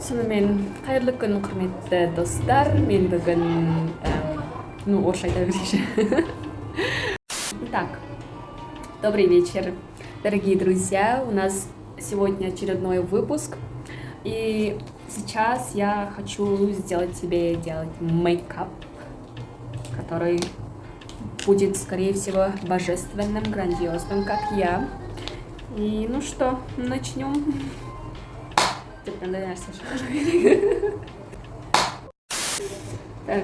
Сонымен қайырлы күн, құрметті достар. Мен бүгін орысша айта берейінші. Так, добрый вечер, дорогие друзья. У нас сегодня очередной выпуск. И сейчас я хочу сделать мейкап, который будет, скорее всего, божественным, грандиозным, как я. И ну что, начнем. Так,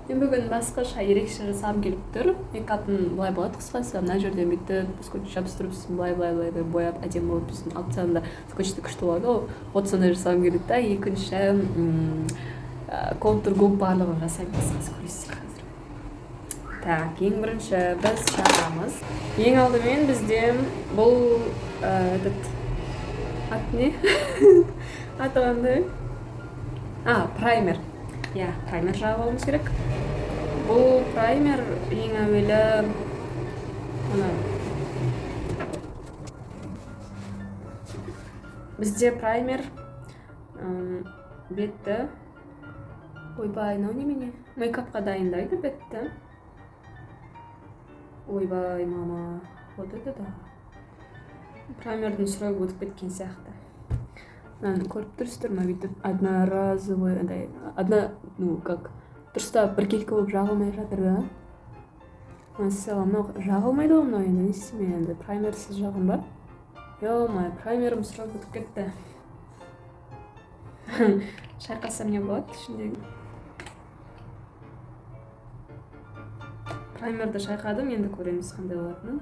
мен бүгін басқаша ерекше жасағым келіп тұр. Мейкаптың былай болады, қысқасы мына жерден бүйтіп скотч жабыстырыпсың, былай бояп әдемі болып тұрсын. Алып тастағанда скотчты күшті болады ғой. Вот сондай жасағым келеді да. Екінші контур губ барлығын жасаймын. Қысқасы көресіздер қазір. Так, ең бірінші біз шағамыз. Ең алдымен бізде бұл ат не? Аты қандай? Праймер. Праймер жағуымыз керек. Бұл праймер ең әуелі бізде праймер бетті ойбай, мынау немене? Мейкапқа дайындайды бетті. Ойбай, мама, вот это да. Праймердің срогы өтіп кеткен сияқты. Көріп тұрсыздар ма, бүйтіп одноразовый, дұрыстап біркелкі болып жағылмай жатыр да. Мәселе, мынау жағылмайды ғой, мынау енді не істеймін енді, праймерсіз жағым ба? Ё-май, праймерім срок өтіп кетті. Шайқасам не болады ішіндегі? Праймерді шайқадым, енді көреміз қандай болатынын.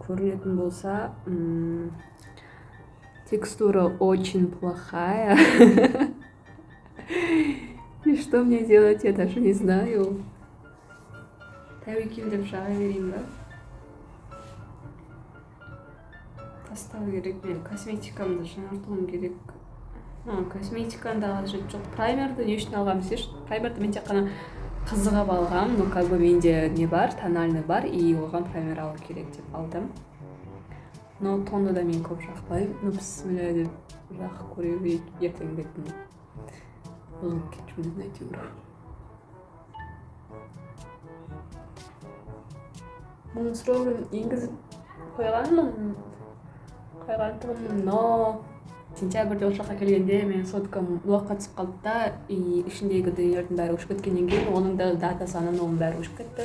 Көрінетін болса, текстура очень плохая. И что мне делать, я даже не знаю. Тәуекел деп жаға берейін ба? Тастау керек, мен косметикамды жаңартуым керек. Косметиканы да қажет жоқ. Праймерді не үшін алғам десеш? Праймерді мен тек қана қызығып алғам, менде не бар, тональный бар, и оған праймер алу керек деп алдым. Но тонды да мен көп жақпаймын. Бісміллә деп жақып көре берейік, ертең бетін бұзылып кетуін әйтеуір. Мұның срогын енгізіп қойғанмын, но сентябрьде осы жаққа келгенде мен соткам уақытқа түсіп қалды да, ішіндегі дүниелердің бәрі өшіп кеткеннен кейін, оның да дата санын оның бәрі өшіп кетті.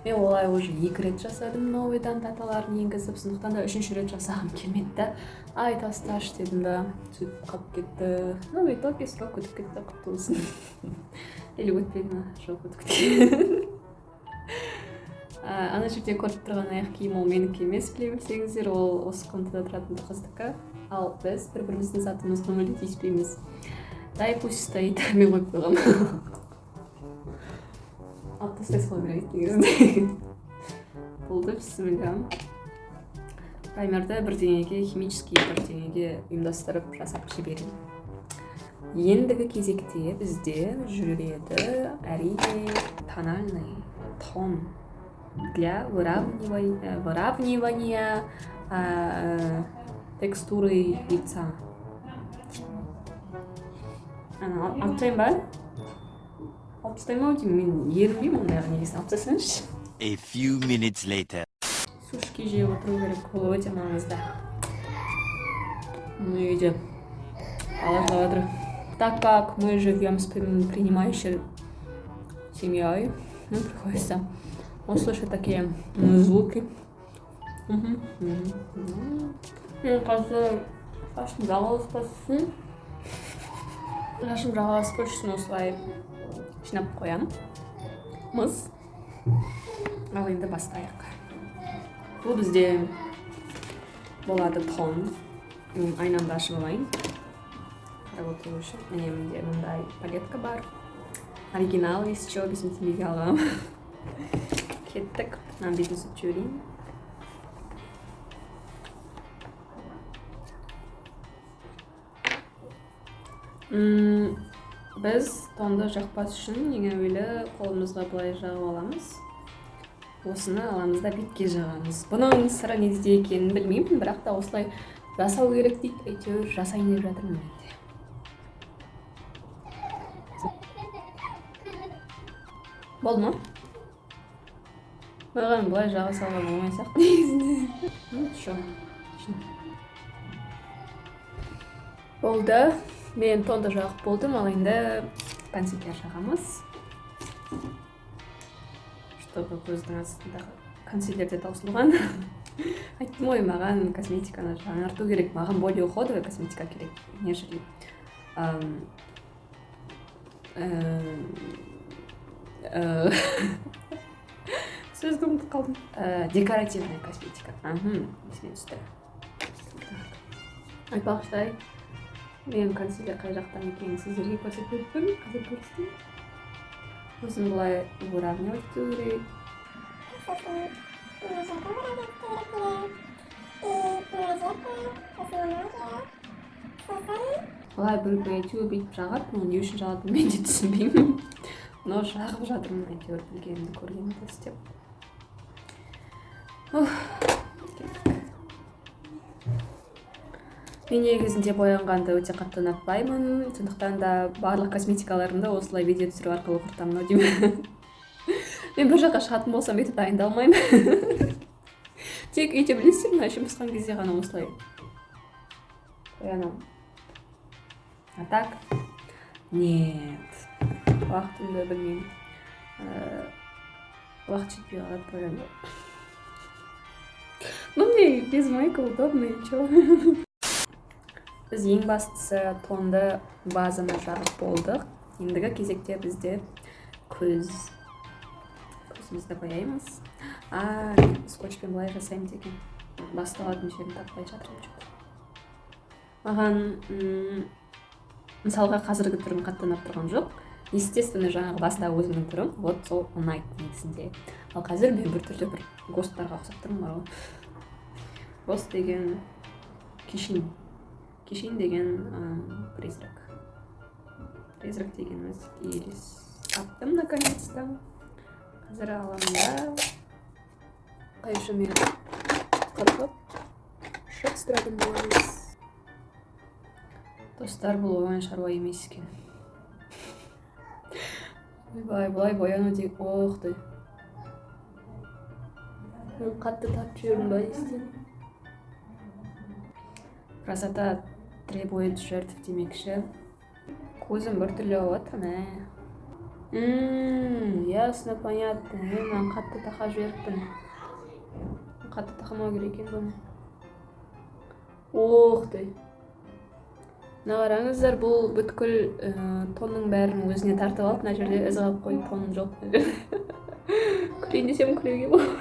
Мен олай уже 2 рет жасадым новыйдан даталарын енгізіп, сондықтан да 3-ші рет жасағым келмеді да. Ай, тасташ дедім да, сөйтіп қалып кетті. В итоге срок өтіп кетті, құтты болсын. Или өтпеді ма, жоқ өтіп кетті. Ана жерде көріп тұрған аяқ киім ол менікі емес, біле білсеңіздер, ол осы комнатада тұратын қыздікі. Ал біз бір-біріміздің затымызға мүлде тиіспейміз. Дай пусть стоит, мен қойып қойғам. Алып тастай сала берейік негізінде. Болды, бісміллә. Праймерді бірдеңеге, химический бірдеңеге ұйымдастырып жасап жіберейін. Ендігі кезекте бізде жүреді әрине тональный тон для выравнивания текстуры лица. Алып тастайын ба? Алып тастайын ба деймін, мен ерінбеймін ондайға негізін. Алып тастайыншы. A few minutes later. Сушки жеп отыру керек, ол өте маңызды. Үйде ала жатыр. Так как мы живем с принимающей семьей, приходится услышать такие звуки. Қазір шашым жағаласпасын. Шашым жағаласпас үшін осылай жинап қоямыз. Ал енді бастайық. Бұл бізде болады тон. Айнамды ашып алайын. Қарап отыру үшін. Міне менде мындай палетка бар. Оригинал еще 5 теңгеге алғам. Кеттік. Мынаны бетін сүртіп жіберейін. Біз тонды жақпас үшін ең әуелі қолымызға былай жағып аламыз. осыны аламыз да бетке жағамыз. Бұның сыры неде екенін білмеймін, бірақ та осылай жасау керек дейді. Әйтеуір жасайын деп жатырмын мен де. Болды ма? Маған былай жаға салуға болмай сияқты негізінде. Ничего. Болды. Мен тонды жағып болдым, ал енді консилер жағамыз. Чтобы көздің астындағы консилер де таусылған. Айттым ғой, маған косметиканы жаңарту керек. Маған более уходовый косметика керек, нежели сөзді ұмытып қалдым. Декоративная косметика. Есіме түсті. Айтпақшыдай, мен консилер қай жақтан екенін сіздерге көрсетіп өттім. Қазір көрсетейін. Өзім бұлай выравнивать ету керек. Бұлай бір әйтеуір бүйтіп жағады, оны не үшін жағады мен де түсінбеймін. Но жағып жатырмын, әйтеуір білгенімді көргенімді істеп. Мен негізінде боянғанды өте қатты ұнатпаймын, сондықтан да барлық косметикаларымды осылай видео түсіру арқылы құртамын ау деймін. Мен бір жаққа шығатын болсам өйтіп дайындалмаймын. Тек үйде білесіздер ме, ішім пысқан кезде ғана осылай боянамын. А так? Нет. Уақытымды білмеймін. Уақыт жетпей қалады боянуға. Ну, мне без майка удобно, и чё. Біз ең бастысы тонды базаны жағып болдық. Ендігі кезекте бізде көзімізді бояймыз. Мен скотчпен былай жасаймын деген. Басталатын жерін таппай жатырмын. Маған мысалға қазіргі түрім қатты ұнап тұрған жоқ. Естественно, жаңағы бастағы өзімнің түрім, вот сол ұнайды негізінде. Ал қазір мен біртүрлі бір госттарға ұқсап тұрмын бар ғой. Гост деген кишин. Кишин деген призрак. Призрак дегеніміз елес таптым наконец-то. Қазір аламында қайшы мен қырқып шықстырадым боламыз. Достар, бұл оңай шаруа емес екен. Бұлай бояну деп оқты. Мен қатты тап жүрмін ба естен. Красота требует жертв демекші. Көзім біртүрлі оты, мә. Ясно, понятно. Мен қатты тақа жіберіппін. Қатты тақамау керек екен бұны. Оқты. Нағараңыздар, бұл бүткіл тонның бәрін өзіне тартып алып, мына жерде із қалып қойып, тонның жоқ. Күлейін десем күлеуге болмайды.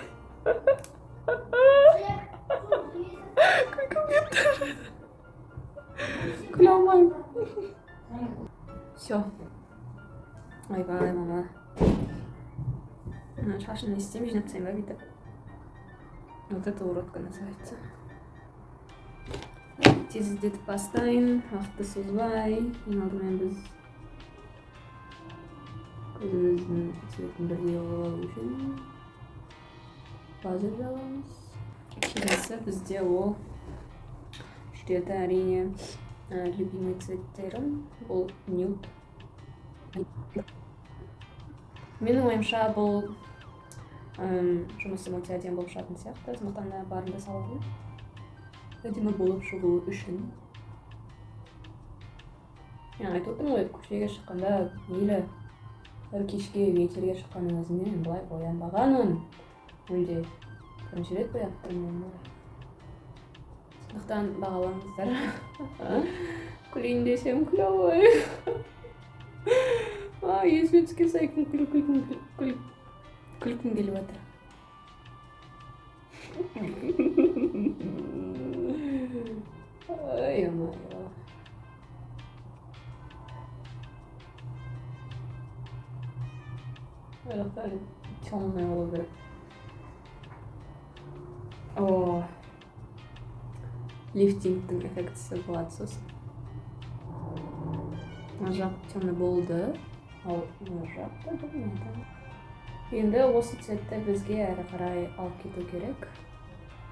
Күлкім кетті. Күле алмаймын. Все. Ойбай, мама. Шашын не істеймін, жинап тастайын ба бүйтіп. Вот это уродка называется. Тездетіп бастайын, уақытты созбай. Ең алдымен біз көзіміздің цветін бірдей алу үшін базар жағамыз. Келесі бізде ол жүреді әрине любимый цветтерім. Бұл нюд. Менің ойымша бұл жұмысым өте әдемі болып шығатын сияқты. Сондықтан да барымды саламын. Әдемі болып шығу үшін. Мен айтып отырмын ғой, көшеге шыққанда мейлі бір кешке вечерге шыққанның өзінде мен бұлай боянбағанмын. Мүлде бірінші рет боянып тұрмын мен бұлай. Сондықтан бағалаңыздар. Күлейін десем күле алмаймын. Есіме түскен сайын күлкім келіп жатыр. Ой-ой-ой. Аяқтан темный болу керек. Лифтингтің эффектісі болады сосын. Мына жақ темный болды. Ал мына жақта білмейді. Енді осы цветті бізге әрі қарай алып кету керек.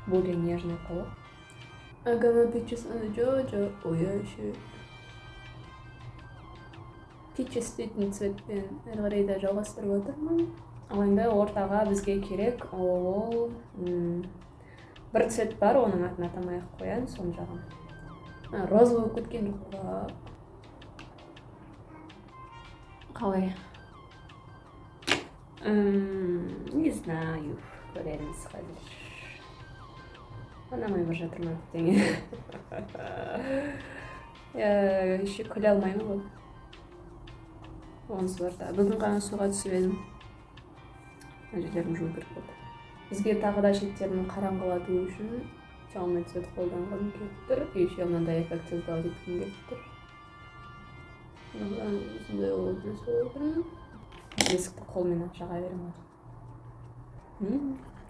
Более нежный қылып. Агама пичес джо ояши. Пичес дейтін цветпен әрі қарай да жалғастырып отырмын. Ал енді ортаға бізге керек ол бір цвет бар, оның атын атамай-ақ қояйын, соны жағын. Роза болып кеткен жоқ па? Қалай? Не знаю, көреміз қазір. Анамай бір жатыр ма дене. Еще күле алмаймын ғой. Онысы бар да. Бүгін ғана суға түсіп едім. Жерлерім жуу керек болды. Бізге тағы да шеттерін қараңғылату үшін темный цвет қолданғым келіп тұр. Еще мынандай эффект создавать еткім келіп тұр. Осындай oldu соғырмын. Есікті қолмен жаға беремін.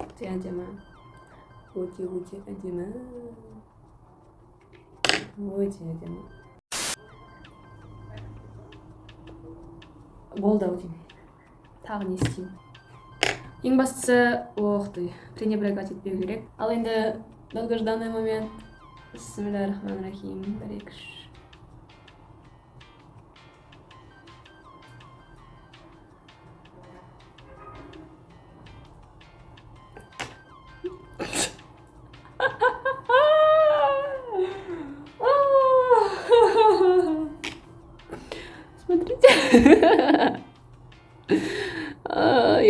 Өте әдемі. Өте әдемі. Өте әдемі. Болды-ау деймін. Тағы не істеймін? Ең бастысы, пренебрегать етпеу керек. Ал енді долгожданный момент. Бисмиллахир-рахманир-рахим. Бір-екі. Смотрите.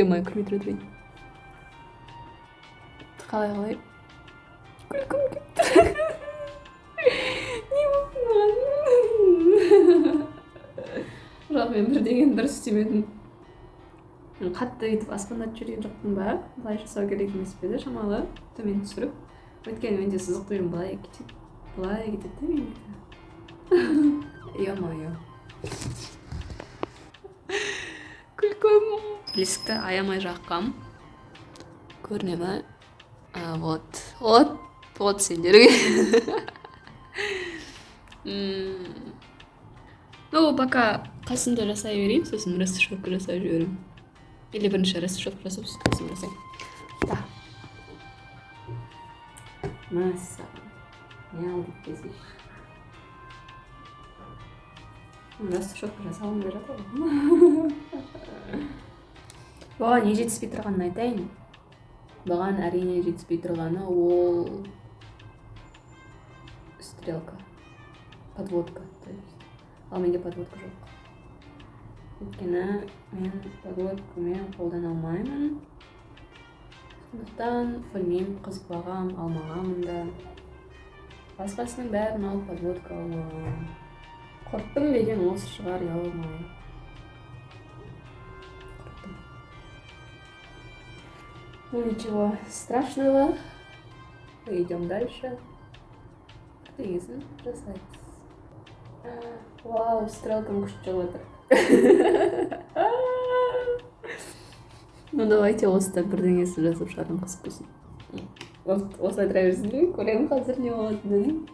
Ё-моё, кірмей. Қалай. Күлкім кетті. Не болып маған? Жоқ, мен бірдеңені дұрыс істемедім. Қатты етіп аспандатып жүрген жоқпын ба? Былай жасау керек емес пе еді, шамалы төмен түсіріп. Өйткені менде сызық бөлім былай кетеді да менікі. Ё-моё. Күлкім. Листі аямай жаққам. Көріне ма? Вот сендерге. Ну, пока қасымды жасай берейін, сосын растушевка жасай жіберем. Или бірінші растушевка жасап, сосын жасай. Да. Маса. Не алдық кезеш. Растушевка жасауым да жатыр. Бұған не жетіспей тұрғанын айтайын. Бұған әрине жетіспей тұрғаны ол стрелка, подводка. Ал менде подводка жоқ. Өйткені мен подводкамен қолдана алмаймын. Сондықтан білмеймін, қызып алмағамын да. Басқасының бәрін алып подводка алмағам. Құрттым деген осы шығар, ұялмай. Ну ничего страшного. Идем дальше. Призм красавец. Вау, стрелкам күшті жатыр. Ну давайте осыда бірдеңесі жазып шығарым қыз болсын. Осылай тұра берсін, көремін қазір не болатынын.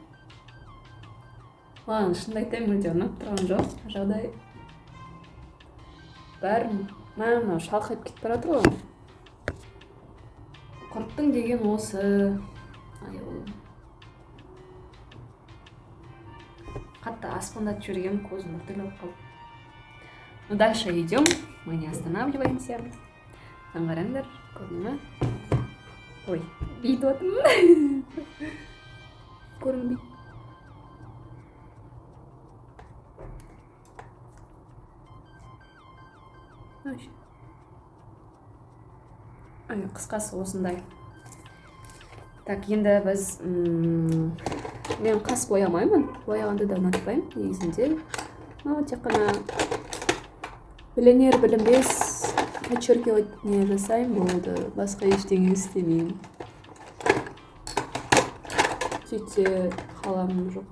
Ладно, шынды айтайын, мүлде ұнап тұрған жоқ. Жағдай бәрін мынау шалқайып кетіп баратыр ғой. Құрттың деген осы. Қатты аспандатып жүрген көзім ұртылып қалды. Ну дальше идем, мы не останавливаемся. Аңғараңдар, көріне ма? Ой, бейт отым. Көрінбейді. Қысқасы осындай. Так, енді біз мен қас боямаймын. Бояғанды да ұнатпаймын негізінде. Тек қана білінер білінбес подчеркивать не жасаймын, болды. Басқа ештеңе істемеймін. Сөйтсе қаламым жоқ.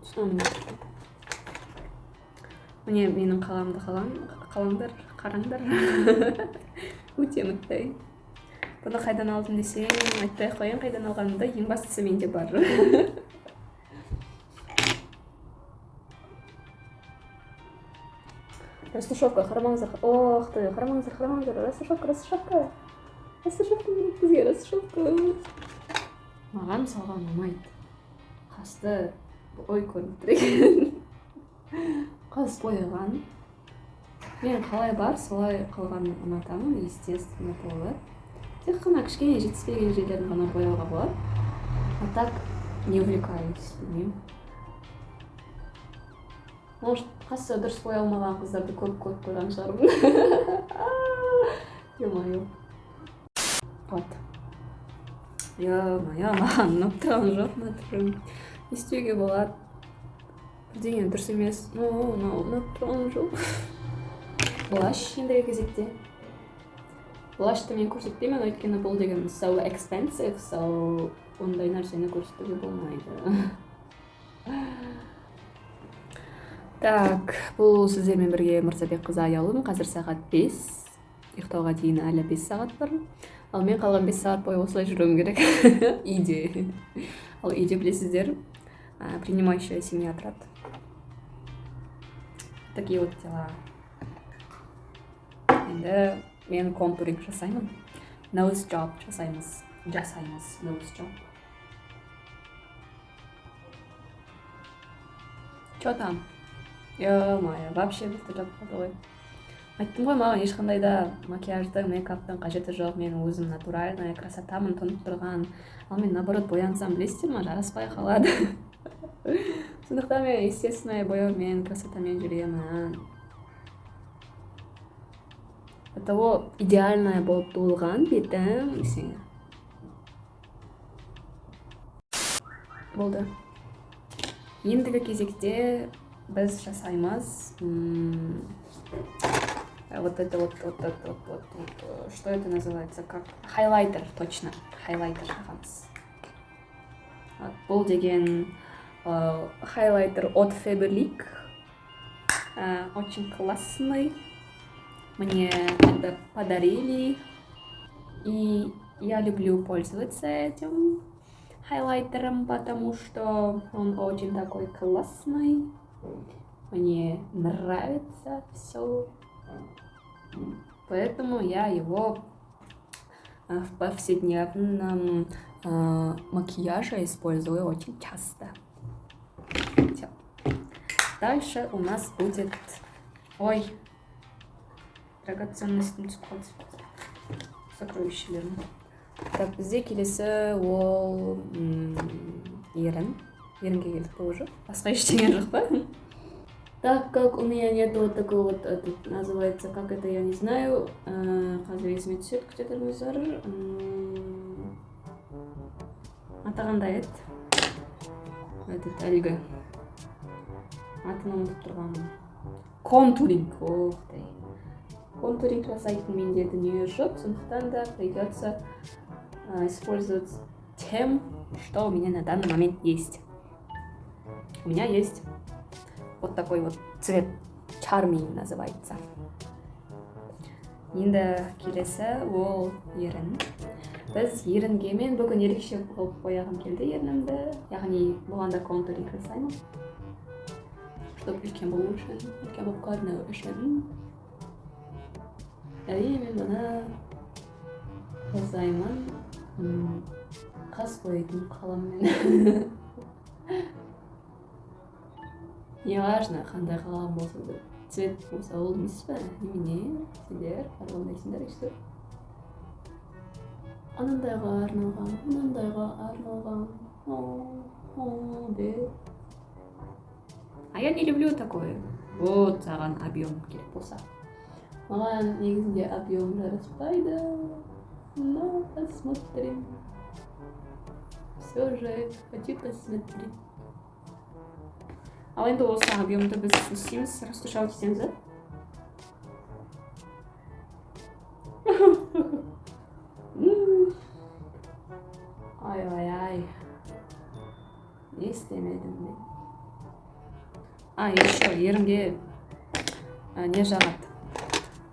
Міне менің қаламды қараңдар. Өте үміттай. Бұны қайдан алдым десең, айтпай қойын қайдан алғанымда, ең бастысы менде бар. Растушевка, қарамаңыздар. Ох ты, қарамаңыздар. Растушевка. расшивка керек бізге, расшивка. Маған мысалға ұнамайды. Қасты ой көрініп тұр екен. Қас бояған. Мен қалай бар, солай қалғанын ұнатамын, естественно болады. Тек қана кішкене жетіспеген жерлерін ғана бояуға болады. А так не увлекаюсь, білмеймін. Может, қасы дұрыс боя алмаған қыздарды көп қойған шығармын. Ё-моё. Вот. Ё-моё, маған ұнап тұрған жоқ, натурым. Не істеуге болады? Бірдеңе дұрыс емес. Ұнап тұрған жоқ. Блаш ендігі кезекте. Блашты мен көрсетпеймін, өйткені бұл деген so expensive, so ондай нәрсені көрсетуге болмайды. Так, бұл сіздермен бірге Мырзабек қызы аялым. Қазір сағат 5. Ұйықтауға дейін әлі 5 сағат бар. Ал мен қалған 5 сағат бойы осылай жүруім керек. Үйде. Ал үйде білесіздер, принимающая семья тұрады. Такие вот дела. Енді мен контуринг жасаймын. Nose job жасаймыз. Nose job. Чё там? Ё-моё, вообще бізді жаппады ғой. Айттым ғой, маған ешқандай да макияжды, мейкаптың қажеті жоқ. Мен өзім натуральная красотамын, тұнып тұрған. Ал мен наоборот боянсам, білесіздер ма, жараспай қалады. Сондықтан мен естественная бояумен, красотамен жүремін. Оттого идеальная болып туылған бетім десеңе. Болды. Ендігі кезекте біз жасаймыз. Вот это вот. Что это называется? Как? Хайлайтер, точно. Хайлайтер жағамыз. Бұл деген хайлайтер от Faberlic. Очень классный. Мне это подарили, и я люблю пользоваться этим хайлайтером, потому что он очень такой классный. Мне нравится все. Поэтому я его в повседневном макияже использую очень часто. Всё. Дальше у нас будет... Ой, драгоценностьтің түсіп қалды. Сокровищелерім. Так, бізде келесі ол ерін. Ерінге келдік па уже? Басқа ештеңе жоқ па? Так как у меня нет вот такого вот, это называется, как это, я не знаю. Қазір есіме түседі, күтетіңіздер. Атағандай еді. Этот әлгі. Атын ұмытып тұрғанмын. Контуринг. Охтай. Контуринг жасайтын менде дүние жоқ, сондықтан да придется использовать тем, что у меня на данный момент есть. У меня есть вот такой вот цвет, Charming называется. Енді келесі ол ерін. Біз ерінге мен бүгін ерекше қылып бояғым келді ерінімді. Яғни бұған да контуринг жасаймын. Чтоб үлкен болу үшін, үлкен болып көріну үшін. Әрине мен бұны жасаймын. Қас бояйтын қаламмен. Не важно, қандай қалам болса да. Цвет болса ол емес пе? Немене? Сендер армандайсыңдар işte. Анандайға арналған, мынандайға арналған. Деп. А я не люблю такое. Вот саған объем керек болса. Маған негізінде объем жараспайды. Но посмотрим. Все же хочу посмотреть. Ал енді осы объемды біз істейміз, растушевать етеміз, да? Ай. Не істемедім мен. Еще ерінге не жағады.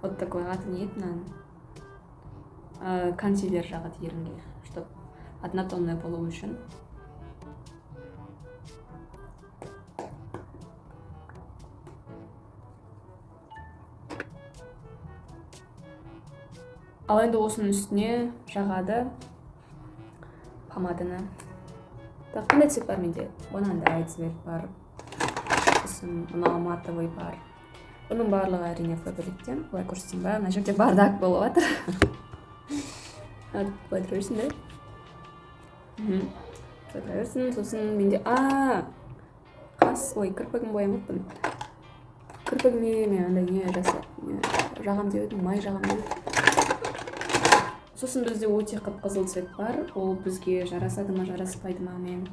Вот такой аты не еді мынаны. Консилер жағады ерінге, чтоб однотонный болу үшін. Ал енді осының үстіне жағады помаданы. Так, қандай цвет бар менде? Мынандай цвет бар. Сосын мына матовый бар. Бұның барлығы әрине фабриктен. Былай көрсетейін ба? Мына жерде бардак болып жатыр. Былай тұра берсін, да? Тұра берсін. Сосын менде кірпігім боямаппын. Кірпігіме мен андай не жағам деп едім, май жағам деп. Сосын бізде өте қып-қызыл цвет бар. Ол бізге жарасады ма, жараспайды ма мен.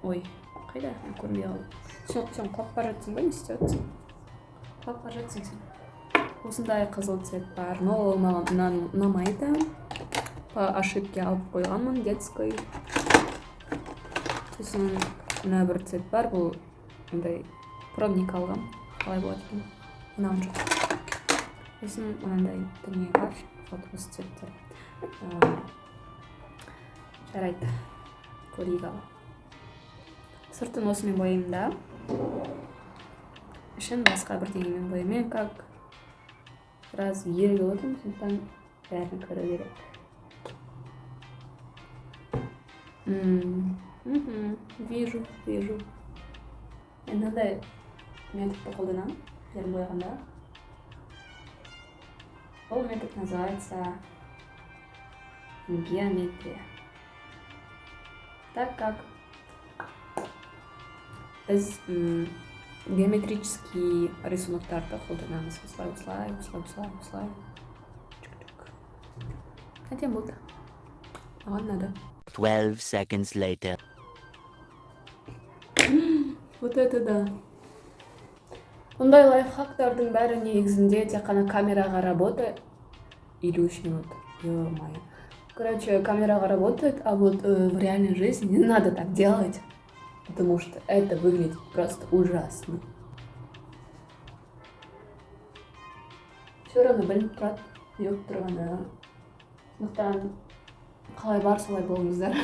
Ой, қайда? Көрмей қалдым. Сен құлап бара жатсың ба, не істеп жатсың? Құлап бара жатсың сен. Осындай қызыл цвет бар, но ол маған ұнамайды. По ошибке алып қойғанмын, детской. Сосын мына бір цвет бар, бұл андай пробник алғам. Қалай болады екен? Ұнаған жоқ. Сосын мынандай дүние бар, осы цветтер. Жарайды, көрейік ал. Сыртын осымен бояймын да. Ішін басқа бірдеңемен бояймын. Как біраз ерге отырмын, сондықтан бәрін көру керек. Вижу. Мынандай методты қолданамын, жерін бояғанда. Бұл метод называется геометрия. Так как біз геометрический рисуноктарды қолданамыз. Осылай. Әдем болды. Маған надо. 12 seconds later. Вот это да. Ондай лайфхактардың бәрі негізінде тек қана камераға работает или очень минут. Ё-моё. Короче, камераға работает, а вот в реальной жизни не надо так делать, потому что это выглядит просто ужасно. Все равно білініп тұрады, yok тұрғаны. Сондықтан қалай бар солай болыңыздар.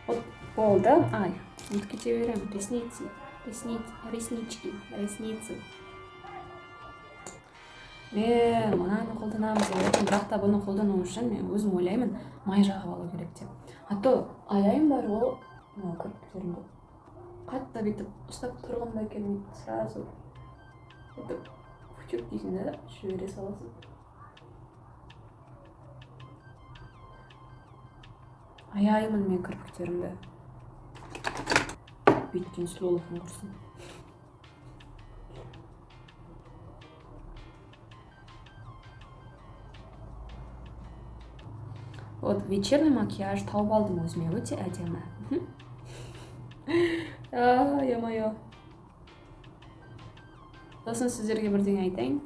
Вот болды. Ай, ұмытып кете беремін. Реснички. Мен мынаны қолданамын деп отырмын, бірақ та бұны қолдану үшін мен өзім ойлаймын, май жағып алу керек деп. А то аяйым бар, ол кірпіктерімді қатты бүйтіп ұстап тұрғандай келмейді, сразу бүйтіп фучук дейсің да, жібере саласың. Аяймын мен кірпіктерімді. Бүйткен сұлулығын құрсын. Вот вечерний макияж тауып алдым өзіме, өте әдемі. Ё-моё. Сосын сіздерге бірдеңе айтайын.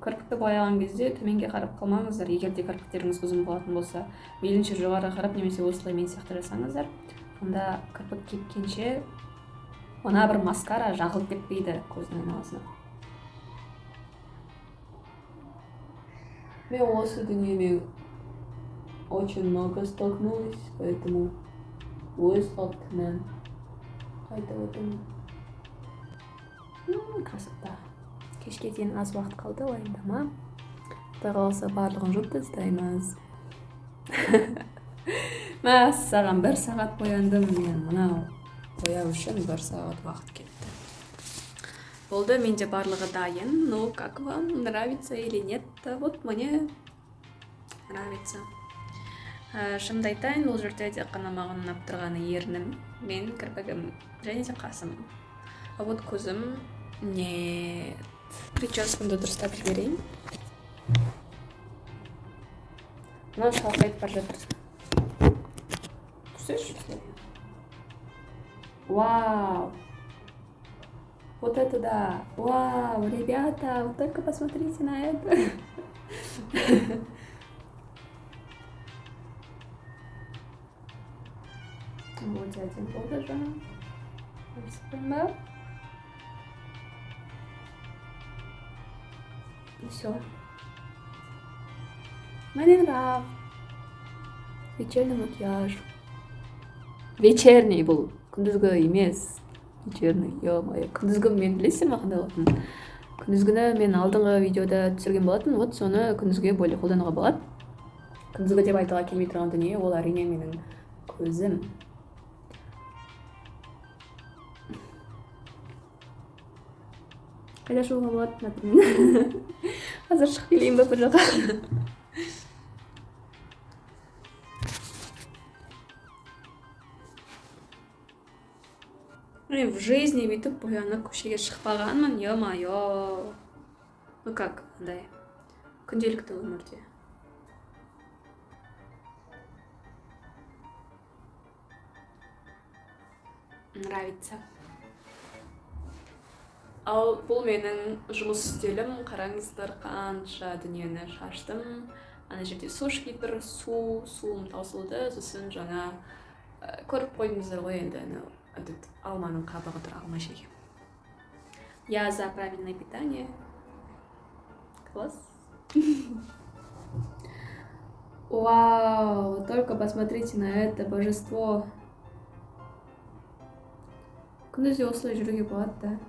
Кірпікті бояған кезде төменге қарап қалмаңыздар. Егер де кірпіктеріңіз ұзын болатын болса, мейлінше жоғары қарап немесе осылай мен сияқты жасаңыздар. Онда кірпік кепкенше мына бір маскара жағылып кетпейді көздің айналасына. Мен осы дүниемен очень много столкнулась, поэтому өз опытымнан айтып отырмын. Красота. Кешке дейін аз уақыт қалды, уайымдама. Құдай қаласа барлығын жуып тастаймыз. Мәссаған 1 сағат бояндым мен, мынау бояу үшін 1 сағат уақыт кетті. Болды, менде барлығы дайын. Ну, как вам, нравится или нет? Вот мне нравится. Шынымды айтайын, бұл жерде тек қана маған ұнап тұрғаны ернім, мен кірпігім және де қасым. А вот көзім нет. Прическамды дұрыстап жіберейін. Мынау шалқайып бара жатыр. Көрсеңші? Вау! Вот это да! Вау, ребята, вы только посмотрите на это! Вот один полдажа. Спасибо. И все. Мне нравится. Вечерний макияж. Вечерний бұл. Күндізгі емес. Вечерний. Ё-моё. Күндізгі мен білесің ме қандай болатынын? күндүзгүнү мен алдыңғы видеода түсірген болатын. Вот соны күндүзгүгө бөлүп колдонууга болот. Күндүзгү деп айтууга келбей турган дүнүйө ол арийне менин көзүм. Кайда чыгууга болот например? Азыр чыгып келейинби бир жака? Мен в жизни бүйтүп боянып көчөгө чыкпаганмын, ё-моё. Ну как, андай күнделиктүү өмүрдө. Нравится. Ал бул менин жумуш стилим. Караңыздар, канча дүнүйөнү шаштым. Ана жерде суш гипер, суум таусылды. Сосын жаңа көрүп койдуңуздар го энди этот алманын кабыгы тура алма жегем. Я за правильное питание. Класс. Вау, только посмотрите на это божество. Күндүзү осылай жүрүүгө болот да.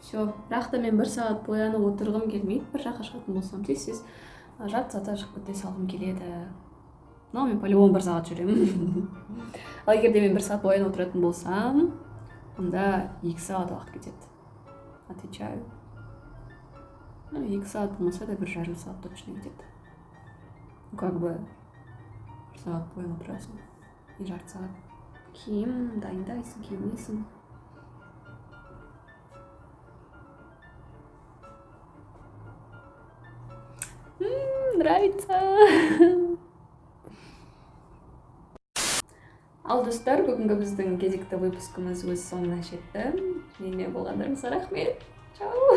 Всё, бирок да мен 1 саат боянып отургум келмейт. Бир жака чыгатын болсом, сиз жарты саатта чыгып кете салгым келет. Но мен по-любому 1 саат жүрөм. Ал эгерде мен 1 саат боянып отуратын болсам, анда 2 саат убакыт кетет. Отвечаю. Ну, 2 саат болмаса да 1,5 саат точно кетет. Как бы 1 саат боянып отурасың, 2,5 саат. Кийим дайындайсың, кийинесиң. Нравится. Ал достор, бүгүнкү биздин кезектүү выпускубуз өз соңуна жетти. Менде болгонуңузга рахмет. Чао.